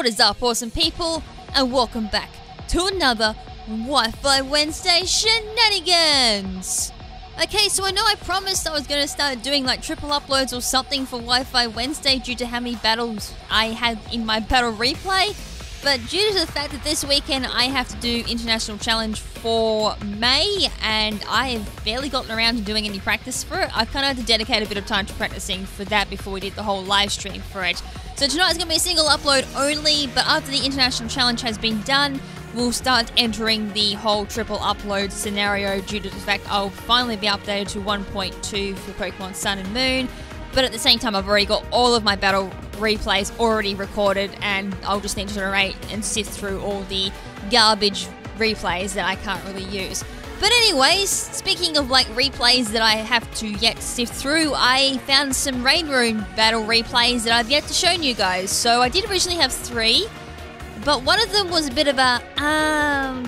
What is up, awesome people, and welcome back to another Wi-Fi Wednesday shenanigans! Okay, so I know I promised I was going to start doing like triple uploads or something for Wi-Fi Wednesday due to how many battles I had in my battle replay, but due to the fact that this weekend I have to do International Challenge for May, and I have barely gotten around to doing any practice for it, I kind of had to dedicate a bit of time to practicing for that before we did the whole live stream for it. So tonight's going to be a single upload only, but after the International Challenge has been done, we'll start entering the whole triple upload scenario due to the fact I'll finally be updated to 1.2 for Pokemon Sun and Moon. But at the same time, I've already got all of my battle replays already recorded, and I'll just need to narrate and sift through all the garbage replays that I can't really use. But anyways, speaking of like replays that I have to yet sift through, I found some Rain Room battle replays that I've yet to show you guys. So I did originally have 3, but one of them was a bit of a,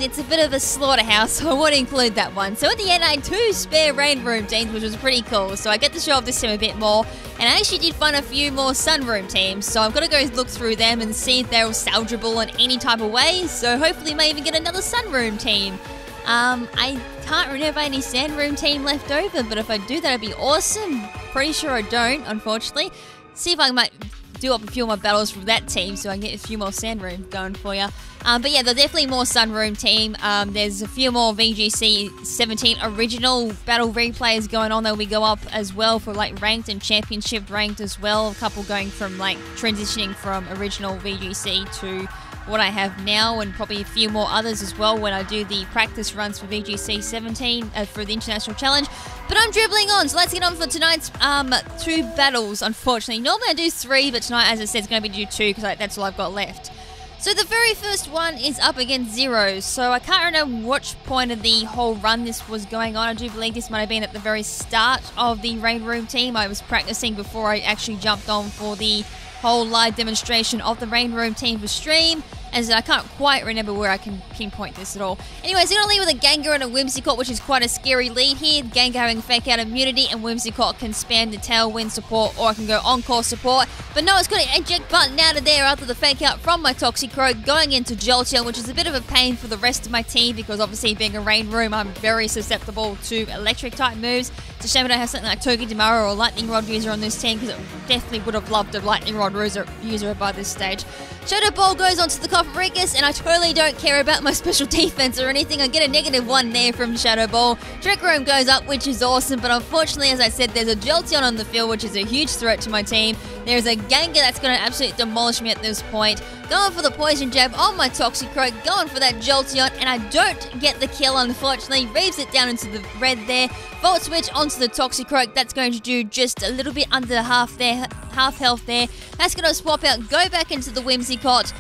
it's a bit of a slaughterhouse, so I won't include that one. So at the end I had 2 spare Rain Room teams, which was pretty cool, so I get to show off this team a bit more. And I actually did find a few more Sun Room teams, so I'm going to go look through them and see if they're salvageable in any type of way, so hopefully I may even get another Sun Room team. I can't remember any Sand Room team left over, but if I do, that'd be awesome. Pretty sure I don't, unfortunately. See if I might do up a few more battles from that team so I can get a few more Sand Room going for you. But yeah, there's definitely more Sun Room team. There's a few more VGC 17 original battle replays going on that we go up as well for like ranked and championship ranked as well. A couple going from like transitioning from original VGC to what I have now, and probably a few more others as well when I do the practice runs for VGC 17 for the International Challenge. But I'm dribbling on, so let's get on for tonight's 2 battles, unfortunately. Normally I do 3, but tonight, as I said, it's going to be do 2 because that's all I've got left. So the very first one is up against Zeros, so I can't remember which point of the whole run this was going on. I do believe this might have been at the very start of the Rain Room team. I was practicing before I actually jumped on for the whole live demonstration of the Rain Room team for stream, as I can't quite remember where I can pinpoint this at all. Anyways, I'm going to lead with a Gengar and a Whimsicott, which is quite a scary lead here. Gengar having Fake Out immunity, and Whimsicott can spam the Tailwind support, or I can go Encore support. But no, it's got an eject button out of there after the Fake Out from my Toxicroak, going into Jolteon, which is a bit of a pain for the rest of my team, because obviously being a Rain Room, I'm very susceptible to electric type moves. It's a shame I don't have something like Togedemaru or Lightning Rod user on this team, because it definitely would have loved a Lightning Rod user by this stage. Shadow Ball goes onto the Coffericus, and I totally don't care about my special defense or anything. I get a -1 there from Shadow Ball. Trick Room goes up, which is awesome, but unfortunately, as I said, there's a Jolteon on the field, which is a huge threat to my team. There's a Gengar that's going to absolutely demolish me at this point. Going for the Poison Jab on my Toxicroak, going for that Jolteon, and I don't get the kill, unfortunately. Reaves it down into the red there. Volt Switch onto the Toxicroak. That's going to do just a little bit under half health there. That's going to swap out, go back into the Whimsicott.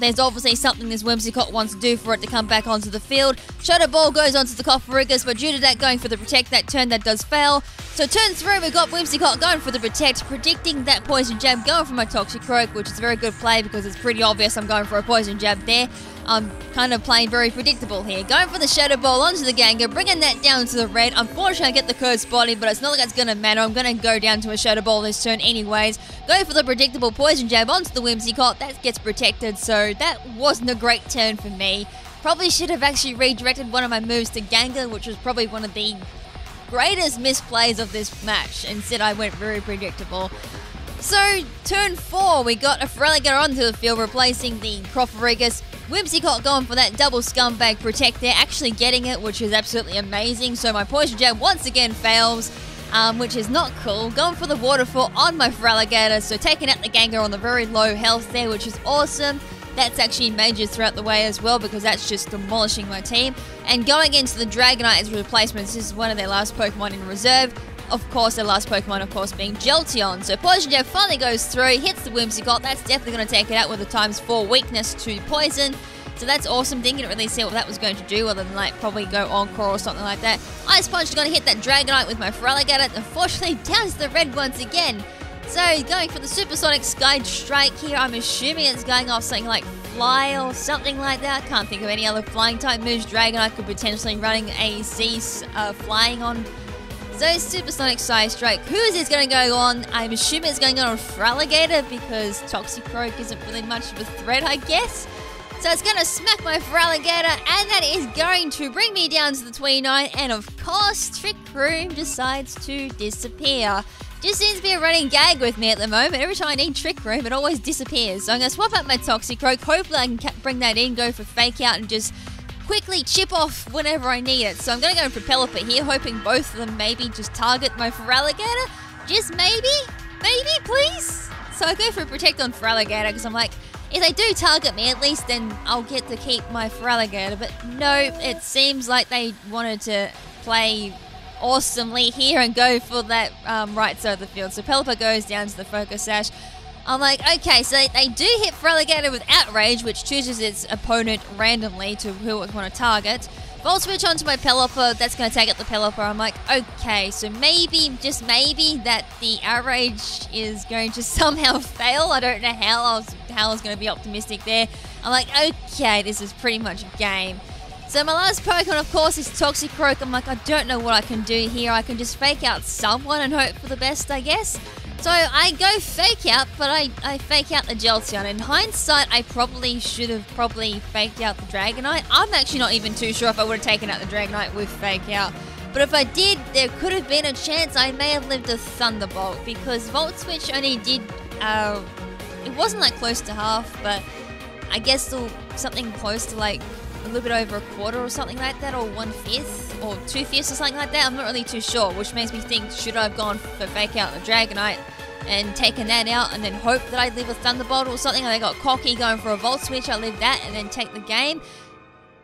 There's obviously something this Whimsicott wants to do for it to come back onto the field. Shadow Ball goes onto the Coffericus, but due to that going for the Protect, that turn that does fail. So turn 3, we've got Whimsicott going for the Protect, predicting that Poison Jab, going for my Toxicroak, which is a very good play because it's pretty obvious I'm going for a Poison Jab there. I'm kind of playing very predictable here. Going for the Shadow Ball onto the Gengar, bringing that down to the red. Unfortunately, I get the Curse Body, but it's not like it's going to matter. I'm going to go down to a Shadow Ball this turn anyways. Go for the predictable Poison Jab onto the Whimsicott. That gets protected, so that wasn't a great turn for me. Probably should have actually redirected one of my moves to Gengar, which was probably one of the greatest misplays of this match. Instead, I went very predictable. So, turn 4, we got a Feraligatr onto the field, replacing the Coffericus. Whimsicott going for that double Scumbag Protect there, actually getting it, which is absolutely amazing. So my Poison Jab once again fails, which is not cool. Going for the Waterfall on my Feraligatr, so taking out the Gengar on the very low health there, which is awesome. That's actually major throughout the way as well, because that's just demolishing my team. And going into the Dragonite as replacements, this is one of their last Pokemon in reserve. Of course, their last Pokemon, of course, being Jolteon. So Poison Jab finally goes through, hits the Whimsicott. That's definitely going to take it out with a ×4 weakness to Poison. So that's awesome. Didn't really see what that was going to do, other than like probably go Encore or something like that. Ice Punch is going to hit that Dragonite with my Feraligatr. Unfortunately, down to the red once again. So going for the Supersonic Sky Strike here. I'm assuming it's going off something like Fly or something like that. I can't think of any other flying type moves Dragonite could potentially running a Z flying on. So Supersonic Side Strike, who is this going to go on? I'm assuming it's going on Feraligatr because Toxicroak isn't really much of a threat, I guess. So it's going to smack my Feraligatr, and that is going to bring me down to the 29, and of course, Trick Room decides to disappear. Just seems to be a running gag with me at the moment. Every time I need Trick Room, it always disappears. So I'm going to swap out my Toxicroak. Hopefully I can bring that in, go for Fake Out, and just quickly chip off whenever I need it. So I'm going to go for Pelipper here, hoping both of them maybe just target my Feraligatr. Just maybe? Maybe, please? So I go for Protect on Feraligatr because I'm like, if they do target me, at least then I'll get to keep my Feraligatr. But no, it seems like they wanted to play awesomely here and go for that right side of the field. So Pelipper goes down to the Focus Sash. I'm like, okay, so they do hit Feraligatr with Outrage, which chooses its opponent randomly to who it want to target. Volt Switch onto my Pelipper, that's going to take out the Pelipper. I'm like, okay, so maybe, just maybe, that the Outrage is going to somehow fail. I don't know how I was going to be optimistic there. I'm like, okay, this is pretty much a game. So my last Pokemon, of course, is Toxicroak. I'm like, I don't know what I can do here. I can just Fake Out someone and hope for the best, I guess. So I go Fake Out, but I Fake Out the Jolteon. In hindsight, I probably should have faked out the Dragonite. I'm actually not even too sure if I would have taken out the Dragonite with Fake Out. But if I did, there could have been a chance I may have lived a Thunderbolt, because Volt Switch only did, it wasn't like close to half, but I guess still something close to like a little bit over a quarter or something like that, or 1/5 or 2/5 or something like that. I'm not really too sure, which makes me think, should I have gone for Fake Out the Dragonite and taken that out and then hope that I'd live a Thunderbolt or something? I got cocky going for a Volt Switch, I lived that and then take the game,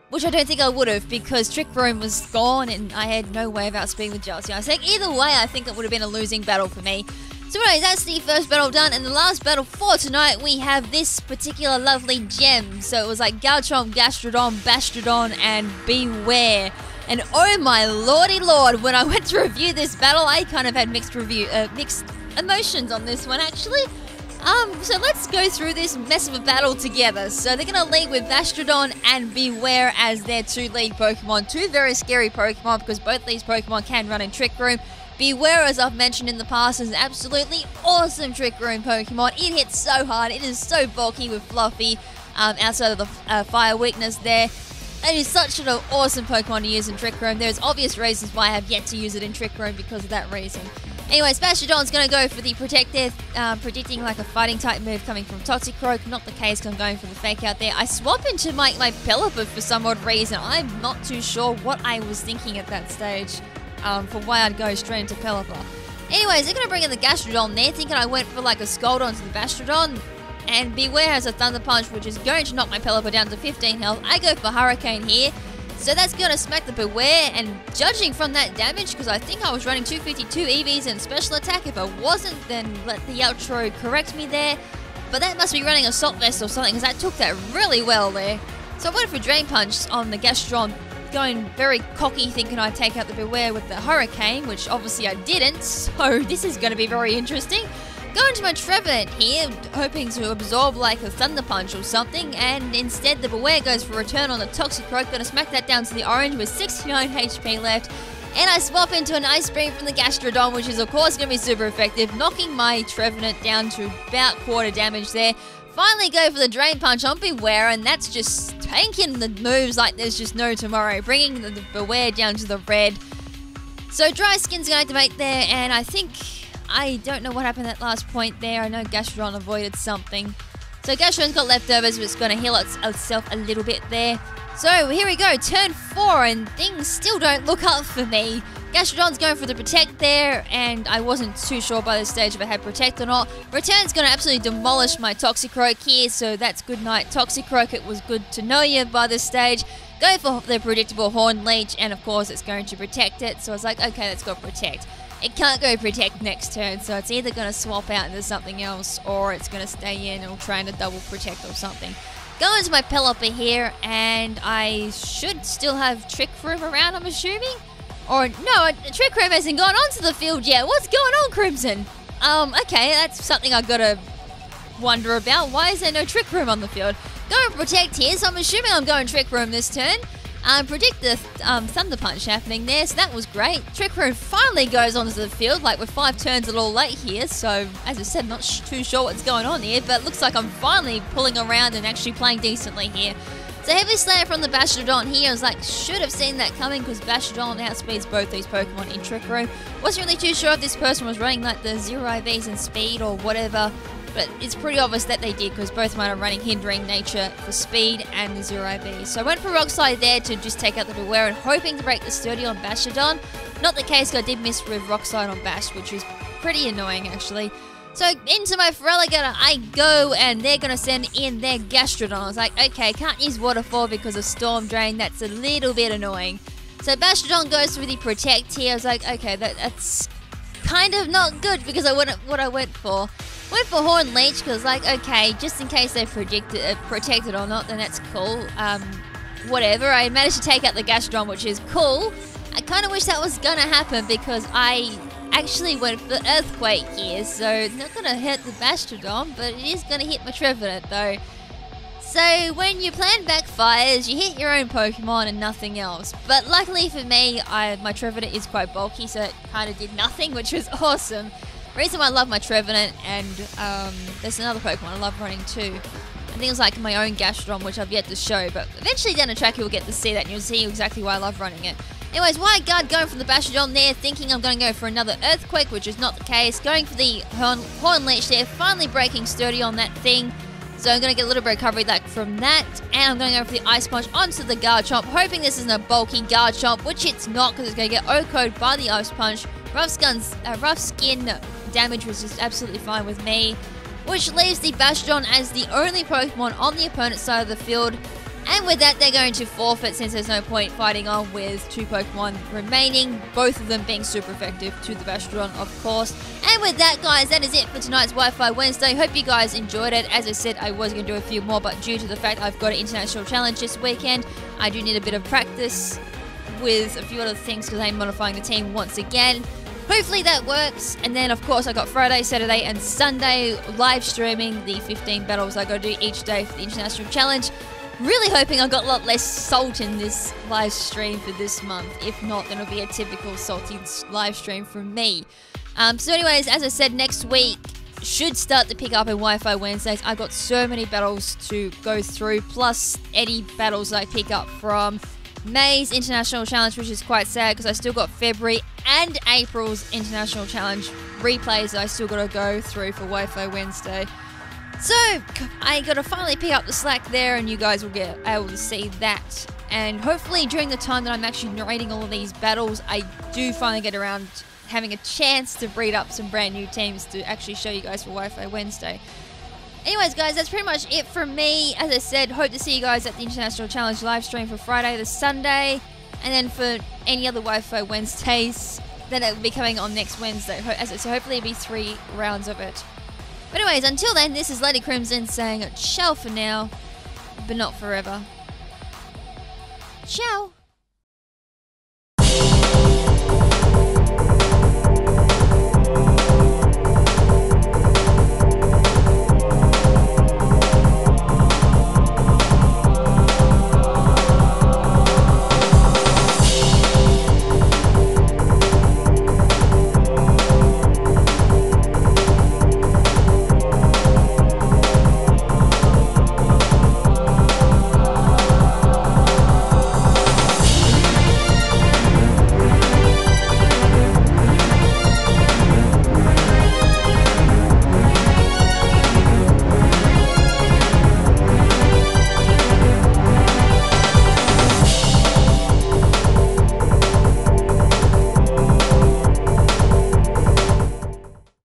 which I don't think I would have, because Trick Room was gone and I had no way of outspeeding the Jolteon. So either way, I think it would have been a losing battle for me. So anyways, that's the first battle done, and the last battle for tonight, we have this particular lovely gem. So it was like Garchomp, Gastrodon, Bastrodon, and Beware. And oh my lordy lord, when I went to review this battle, I kind of had mixed emotions on this one, actually. So let's go through this mess of a battle together. So they're going to lead with Bastrodon and Beware as their two lead Pokemon. Two very scary Pokemon, because both these Pokemon can run in Trick Room. Beware, as I've mentioned in the past, is an absolutely awesome Trick Room Pokemon. It hits so hard, it is so bulky with Fluffy outside of the fire weakness there. It is such an awesome Pokemon to use in Trick Room. There's obvious reasons why I have yet to use it in Trick Room because of that reason. Anyway, Bastrodon's going to go for the Protect there, predicting like a fighting type move coming from Toxicroak. Not the case, because I'm going for the Fake Out there. I swap into my Pelipper for some odd reason. I'm not too sure what I was thinking at that stage for why I'd go straight into Pelipper. Anyways, they're going to bring in the Gastrodon there, thinking I went for like a Scald onto the Bastrodon. And Beware has a Thunder Punch, which is going to knock my Pelipper down to 15 health. I go for Hurricane here. So that's going to smack the Beware, and judging from that damage, because I think I was running 252 EVs and Special Attack. If I wasn't, then let the outro correct me there. But that must be running Assault Vest or something, because that took that really well there. So I went for Drain Punch on the Gastrodon, going very cocky, thinking I'd take out the Beware with the Hurricane, which obviously I didn't. So this is going to be very interesting. Going to my Trevenant here, hoping to absorb like a Thunder Punch or something, and instead the Beware goes for Return on the Toxicroak. Going to smack that down to the orange with 69 HP left. And I swap into an Ice Beam from the Gastrodon, which is of course going to be super effective, knocking my Trevenant down to about quarter damage there. Finally go for the Drain Punch on Beware, and that's just tanking the moves like there's just no tomorrow, bringing the Beware down to the red. So Dry Skin's going to activate there, and I don't know what happened at that last point there. I know Gastrodon avoided something. So Gastrodon's got leftovers, but it's going to heal itself a little bit there. So here we go, turn 4, and things still don't look up for me. Gastrodon's going for the Protect there, and I wasn't too sure by this stage if I had Protect or not. Return's going to absolutely demolish my Toxicroak here, so that's good night Toxicroak. It was good to know you by this stage. Go for the predictable Horn Leech, and of course it's going to Protect it. So I was like, okay, let's go Protect. It can't go Protect next turn, so it's either going to swap out into something else, or it's going to stay in or try to double Protect or something. Go into my Pelipper here, and I should still have Trick Room around, I'm assuming? Or, no, Trick Room hasn't gone onto the field yet. What's going on, KrimZen? Okay, that's something I've got to wonder about. Why is there no Trick Room on the field? Go and Protect here, so I'm assuming I'm going Trick Room this turn. predict the Thunder Punch happening there, so that was great. Trick Room finally goes onto the field, like we're 5 turns a little late here, so as I said, not too sure what's going on here, but it looks like I'm finally pulling around and actually playing decently here. So heavy slam from the Bastiodon here. I was like, should have seen that coming because Bastiodon outspeeds both these Pokemon in Trick Room. Wasn't really too sure if this person was running like the 0 IVs in speed or whatever, but it's pretty obvious that they did because both of them are running Hindering Nature for speed and the 0 IVs. So I went for Rock Slide there to just take out the Beware and hoping to break the Sturdy on Bastiodon. Not the case because I did miss with Rock Slide on Bash, which was pretty annoying actually. So into my Feraligatr I go, and they're going to send in their Gastrodon. I was like, okay, can't use Waterfall because of Storm Drain. That's a little bit annoying. So Bastiodon goes for the Protect here. I was like, okay, that's kind of not good because I wasn't what I went for. Went for Horn Leech because like, okay, just in case they protected or not, then that's cool. Whatever. I managed to take out the Gastrodon, which is cool. I kind of wish that was going to happen because I actually went for Earthquake here, so it's not going to hurt the Bastiodon, but it is going to hit my Trevenant though. So when your plan backfires, you hit your own Pokemon and nothing else. But luckily for me, my Trevenant is quite bulky, so it kind of did nothing, which was awesome. Reason why I love my Trevenant, and there's another Pokemon I love running too. I think it's like my own Gastrodon, which I've yet to show, but eventually down the track you'll get to see that and you'll see exactly why I love running it. Anyways, Wide Guard going for the Bastiodon there, thinking I'm going to go for another Earthquake, which is not the case. Going for the Horn Leech there, finally breaking Sturdy on that thing. So I'm going to get a little bit of recovery back from that. And I'm going to go for the Ice Punch onto the Garchomp, hoping this isn't a bulky Garchomp, which it's not because it's going to get OHKO'd by the Ice Punch. Rough Skin damage was just absolutely fine with me, which leaves the Bastiodon as the only Pokemon on the opponent's side of the field. And with that, they're going to forfeit since there's no point fighting on with 2 Pokemon remaining, both of them being super effective to the Bastiodon, of course. And with that, guys, that is it for tonight's Wi-Fi Wednesday. Hope you guys enjoyed it. As I said, I was going to do a few more, but due to the fact I've got an international challenge this weekend, I do need a bit of practice with a few other things because I'm modifying the team once again. Hopefully that works. And then, of course, I got Friday, Saturday, and Sunday live streaming the 15 battles I got to do each day for the international challenge. Really hoping I got a lot less salt in this live stream for this month. If not, then it'll be a typical salty live stream from me. So anyways, as I said, next week should start to pick up in Wi-Fi Wednesdays. I've got so many battles to go through, plus any battles I pick up from May's International Challenge, which is quite sad because I still got February and April's International Challenge replays that I still got to go through for Wi-Fi Wednesday. So, I got to finally pick up the slack there and you guys will get able to see that. And hopefully during the time that I'm actually narrating all of these battles, I do finally get around having a chance to breed up some brand new teams to actually show you guys for Wi-Fi Wednesday. Anyways, guys, that's pretty much it from me. As I said, hope to see you guys at the International Challenge live stream for Friday to Sunday. And then for any other Wi-Fi Wednesdays, then it will be coming on next Wednesday. As I said, hopefully it'll be 3 rounds of it. But anyways, until then, this is Lady KrimZen saying ciao for now, but not forever. Ciao!